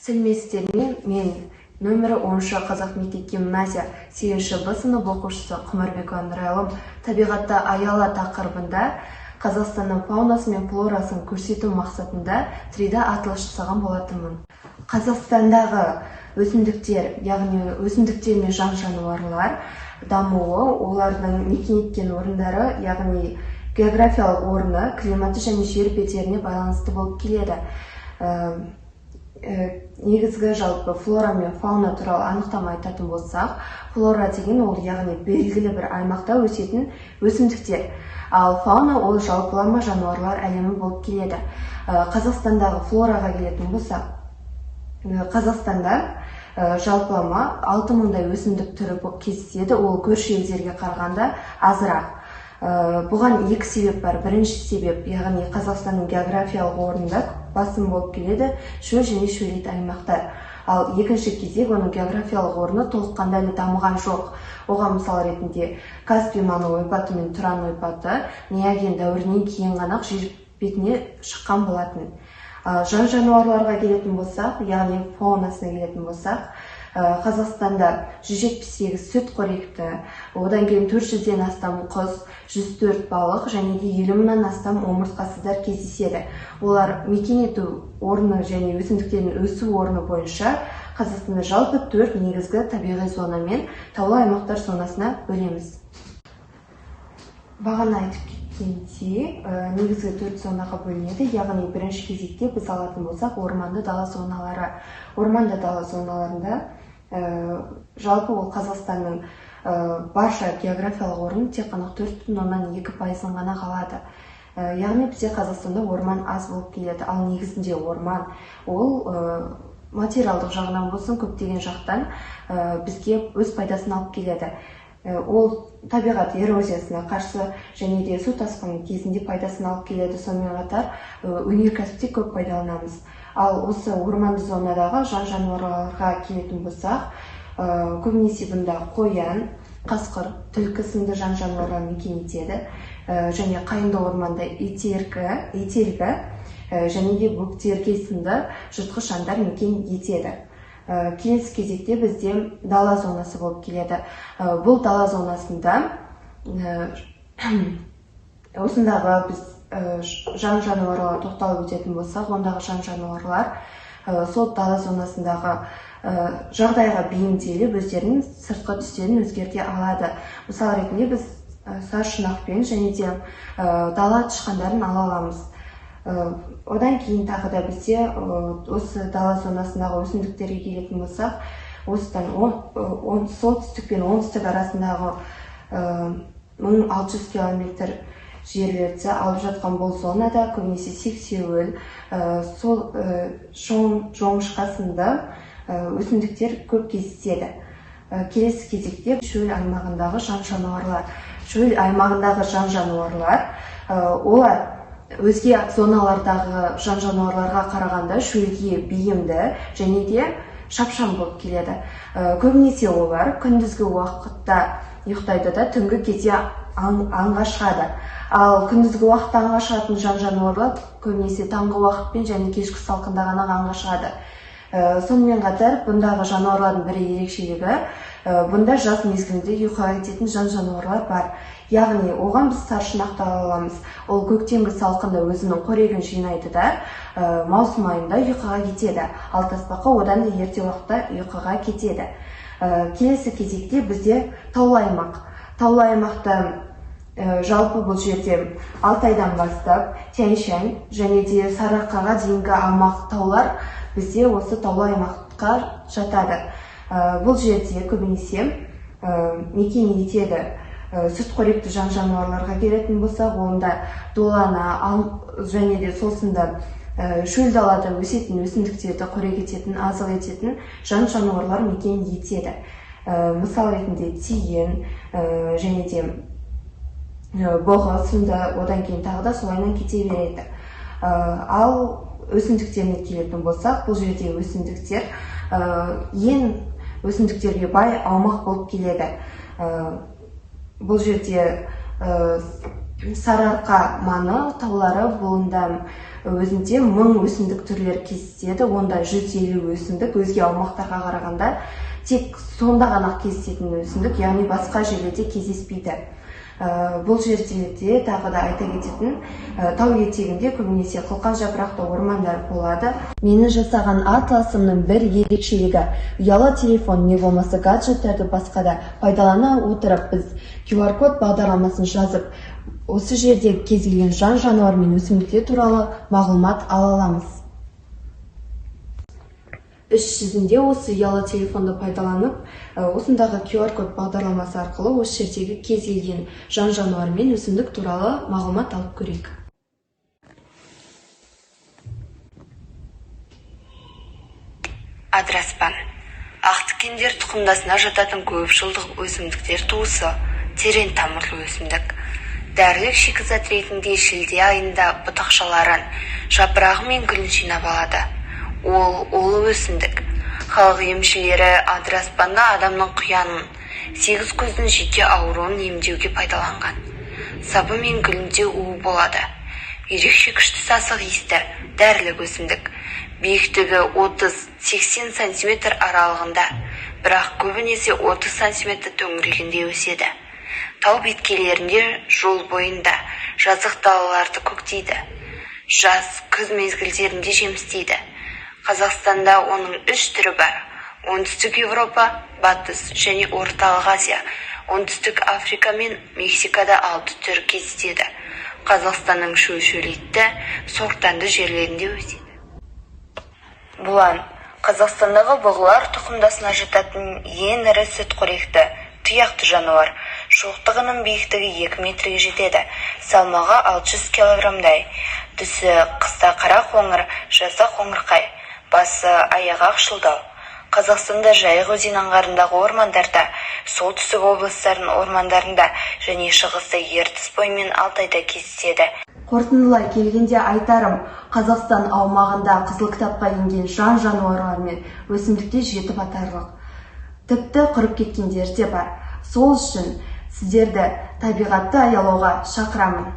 Сәлеметсіздер ме? Мен нөмірі 10 қазақ мектеп гимназия 8 Б сынып оқушысы Құмарбекова Нұрайлым табиғатта аяла тақырыбында Қазақстанның фаунасы мен флорасын көрсету мақсатында 3D атылыс жасаған болатынмын. Қазақстандағы өсімдіктер, яғни өсімдіктер мен жан жануарлар дамуы, олардың мекен еткен орындары, яғни географиялық орны, климаты және жер бедеріне байланысты болып келеді. Негізгі жалпы флора мен фауна туралы анықтама айтатын болсақ, флора деген ол яғни белгілі бір аймақта өсетін өсімдіктер, ал фауна ол жалпылама жануарлар әлемі болып келеді. Қазақстандағы флораға келетін болсақ, Қазақстанда жалпылама 6000-дай өсімдік түрі кездеседі, ол көрші елдерге қарағанда азырақ. Бұған екі себеп бар. Бірінші себеп, яғни Қазақстанның географиялық орнында басым болып келеді шөл және шөлейт аймақтар. Ал екінші кезек, оның географиялық орны толыққанды әлі дамыған жоқ. Оған мысал ретінде Каспий маңы ойпаты мен Туран ойпаты неоген дәуірінен кейін ғана жер бетіне шыққан болатын. Жан жануарларға келетін болсақ, яғни фаунасына келетін болсақ, Қазақстанда 178 сүтқоректі, одан кейін 400-ден астам құс, 104 балық және де 50 мыңнан астам омыртқасыздар кездеседі. Олар мекен ету орны және өсімдіктердің өсу орны бойынша Қазақстанда жалпы 4 негізгі табиғи зона мен таулы аймақтар зонасына бөлеміз. Бағана айтып кеткендей, негізгі 4 зонаға бөлінеді, яғни бірінші кезекте біз алатын болсақ орманды дала зоналары. Орманды дала зоналарында жалпы ол Қазақстанның барша географиялық орны тек қана 4,2% ғана қалады. Яғни бізде Қазақстанда орман аз болып келеді, ал негізінде орман ол материалдық жағынан болсын, көптеген жақтан бізге өз пайдасын алып келеді. Ол табиғат эрозиясына қарсы және де су тасқыны кезінде пайдасын алып келеді. Сонымен қатар өнеркәсіпте көп пайдаланамыз. Ал осы орманды зонадағы жан жануарларға келетін болсақ, көбінесе бұнда қоян, қасқыр, түлкі сынды жан жануарлар мекен етеді. Және қайыңды орманда ителгі және де бөктерге сынды жыртқыш жандар мекен етеді. Келесі кезекте бізде дала зонасы болып келеді. Бұл дала зонасында осындағы біз жан жануарларға тоқталып өтетін болсақ, ондағы жан жануарлар сол дала зонасындағы жағдайға бейімделіп өздерінің сыртқы түстерін өзгерте алады. Мысал ретінде біз саршұнақпен және де дала тышқандарын ала аламыз. Одан кейін тағы да бізде осы дала зонасындағы өсімдіктерге келетін болсақ, осыдан солтүстік пен оңтүстік арасындағы 1600 км жерлерді алып жатқан бұл зонада көбінесе сексеуіл, жоңышқа сынды өсімдіктер көп кездеседі. Келесі кезекте шөл аймағындағы жан жануарлар. Шөл аймағындағы жан жануарлар, олар өзге зоналардағы жан жануарларға қарағанда шөлге бейімді және де шапшаң болып келеді. Көбінесе олар күндізгі уақытта ұйықтайды да түнгі кезде аңға шығады. Ал күндізгі уақытта аңға шығатын жан жануарлар көбінесе таңғы уақытпен және кешкі салқында ғана аңға шығады. Сонымен қатар бұндағы жануарлардың бір ерекшелігі, бұнда жаз мезгілінде ұйқыға кететін жан жануарлар бар. Яғни оған біз саршұнақты аламыз. Ол көктемгі салқында өзінің қорегін жинайды да маусым айында ұйқыға кетеді. Ал тасбақа одан да ерте уақытта ұйқыға кетеді. Келесі кезекте бізде таулы аймақ. Таулы аймақта жалпы бұл жерде Алтайдан бастап Тянь-Шань және де Сарыарқаға дейінгі аумақ таулар бізде осы таулы аймаққа жатады. Бұл жерде көбінесе мекен етеді сүтқоректі жан жануарларға келетін болсақ, онда долана және де солсында шөл далада өсетін өсімдіктерді қорек ететін, азық ететін жан жануарлар мекен етеді. Мысал ретінде тиін және де бұғы сынды, одан кейін тағы да солайынан кете береді. Ал өсімдіктеріне келетін болсақ, бұл жерде өсімдіктер ең өсімдіктерге бай аумақ болып келеді. Бұл жерде Сарыарқа маңы таулары болында өзінде 1000 өсімдік түрлері кездеседі. Онда 150 өсімдік өзге аумақтарға қарағанда тек сонда ғана кездесетін өсімдік, яғни басқа жерлерде кездеспейді. Бұл жерде де тағы да айта кететін, тау етегінде көбінесе қылқан жапырақты ормандар болады. Мені жасаған атласымның бір ерекшелігі, ұялы телефон не болмаса гаджеттарды басқада пайдалана отырып біз QR-код бағдарламасын жазып, осы жерде кез келген жан-жануар мен өсімдіктер туралы мағлұмат ала аламыз. Іс жүзінде осы ұялы телефонды пайдаланып, осындағы QR-код бағдарламасы арқылы осы жердегі кез келген жан-жануар мен өсімдік туралы мағлұмат алып көрейік. Адыраспан. Ақтікендер тұқымдасына жататын көп жылдық өсімдіктер туысы, терең тамырлы өсімдік. Дәрілік шикізат ретінде шілде айында бұтақшаларын, жапырағы мен гүлін жинап алады. Ол улы өсімдік. Халық емшілері адыраспанды адамның құянын, 8 көздің жеке ауруын емдеуге пайдаланған. Сабы мен гүлінде уы болады. Ерекше күшті сасық иісті дәрілік өсімдік. Биіктігі 30-80 см аралығында, бірақ көбінесе 30 см төңірегінде өседі. Тау беткейлерінде, жол бойында, жазық далаларды көктейді. Жаз, күз мезгілдерінде жемістейді. Қазақстанда оның 3 түрі бар. Оңтүстік Европа, Батыс және Орталық Азия, Оңтүстік Африка мен Мексикада 6 түр кездеседі. Қазақстанның шөлейтті, сортанды жерлерінде өседі. Бұлан. Қазақстандағы бұғылар тұқымдасына жататын ең ірі сүтқоректі, тұяқты жануар. Шоқтығының биіктігі 2 метрге жетеді. Салмағы 600 килограммдай. Түсі қыста қара қоңыр, жазда қоңырқай. Басы аяғы ақшылдау. Қазақстанда Жайық өзен аңғарындағы ормандарда, солтүстік облыстардың ормандарында және шығыста Ертіс бойы мен Алтайда кездеседі. Қорытындылай келгенде айтарым, Қазақстан аумағында Қызыл кітапқа енген жан-жануарлар мен өсімдіктер жетіп атарлық. Тіпті құрып кеткендер де бар. Сол үшін сіздерді табиғатты аялауға шақырамын.